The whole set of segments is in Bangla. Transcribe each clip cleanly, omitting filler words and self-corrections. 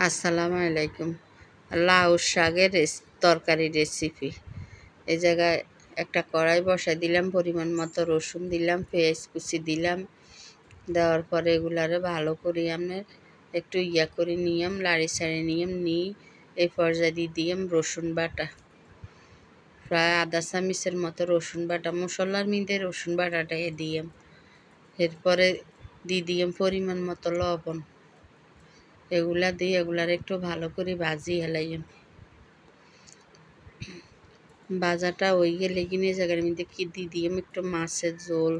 আসসালামু আলাইকুম। লাউ শাকের তরকারি রেসিপি। এই জায়গায় একটা কড়াই বসাই দিলাম, পরিমাণ মতো রসুন দিলাম, পেঁয়াজ কুচি দিলাম। দেওয়ার পরে এগুলারে ভালো করে আপনার একটু করে নিয়ম লাড়ি ছাড়ি নিয়ম নিই। এই পর্যায়ে দিয়ে দিলাম রসুন বাটা, প্রায় আধা চামচের মতো রসুন বাটা। মশলার মধ্যে রসুন বাটাটা দিলাম। এরপরে দিয়ে দিলাম পরিমাণ মতো লবণ। এগুলা দিয়ে এগুলার একটু ভালো করে ভাজি হেলাইম। ভাজাটা হয়ে গেলে কিনে জায়গার মধ্যে কি দিয়ে দিলাম একটু মাছের ঝোল।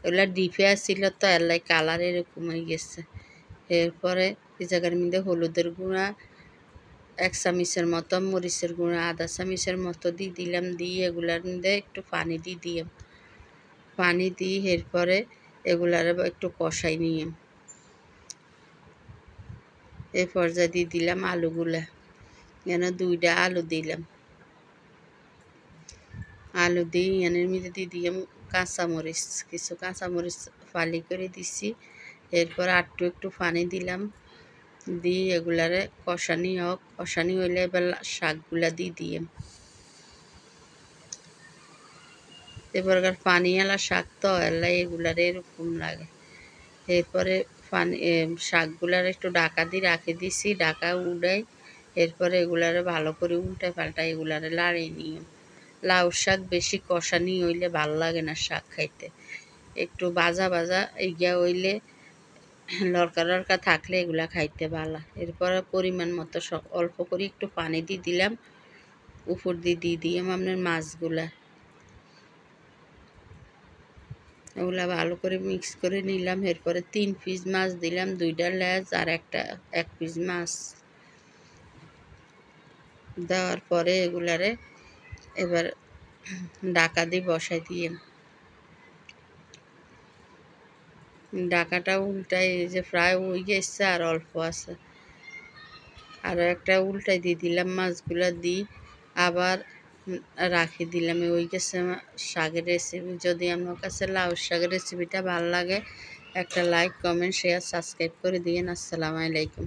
এগুলা ডিপে আসছিল তো এলাই কালার এরকম হয়ে গেছে। এরপরে এই জায়গার মধ্যে হলুদের গুঁড়া 1 চামচের মতো, মরিচের গুঁড়া আধা চামচের মতো দিয়ে দিলাম। দিয়ে এগুলার মধ্যে একটু পানি দিয়ে দিলাম। পানি দিয়ে এরপরে এগুলার একটু কষাই নিলাম। এই পর্যায়ে দিয়ে দিলাম আলুগুলা। যেন 2টা আলু দিলাম। আলু দিয়ে এনের মধ্যে দিয়ে দিলাম কাঁচামরিচ, কিছু কাঁচামরিচ ফালি করে দিছি। এরপর একটু পানি দিলাম। দিয়ে এগুলারে কষানি হোক, কষানি হইলে এবার শাকগুলা দিয়ে দিলাম। এবারকার পানিওয়ালা শাক তো এলাই এগুলারে এরকম লাগে। এরপরে শাকগুলার একটু ঢাকা দিয়ে রাখে দিছি, ঢাকা উড়াই। এরপরে এগুলারে ভালো করে উল্টে পাল্টাই এগুলারে লাড়িয়ে নিয়ে। লাউ শাক বেশি কষানি হইলে ভাল লাগে না শাক খাইতে। একটু ভাজা ভাজা হইলে লড়কা লড়কা থাকলে এগুলা খাইতে ভালো। এরপর পরিমাণ মতো অল্প করে একটু পানি দিয়ে দিলাম। উপর দিয়ে দিলাম আপনার মাছগুলা। এগুলা ভালো করে মিক্স করে নিলাম। এরপরে 3 পিস মাছ দিলাম, 2টা লেজ আর 1 পিস মাছ দেওয়ার পরে এগুলারে এবার ঢাকা দিয়ে বসাই দিয়ে ঢাকাটা উল্টাই যে প্রায় হয়ে গেছে আর অল্প আছে। আর একটা উল্টাই দিয়ে দিলাম, মাছগুলা দিই আবার রাখি দিলাম। ওই গেছে শাকের রেসিপি। যদি আমার কাছে লাউ শাকের রেসিপিটা ভালো লাগে একটা লাইক, কমেন্ট, শেয়ার, সাবস্ক্রাইব করে দিয়েন। আসসালামু আলাইকুম।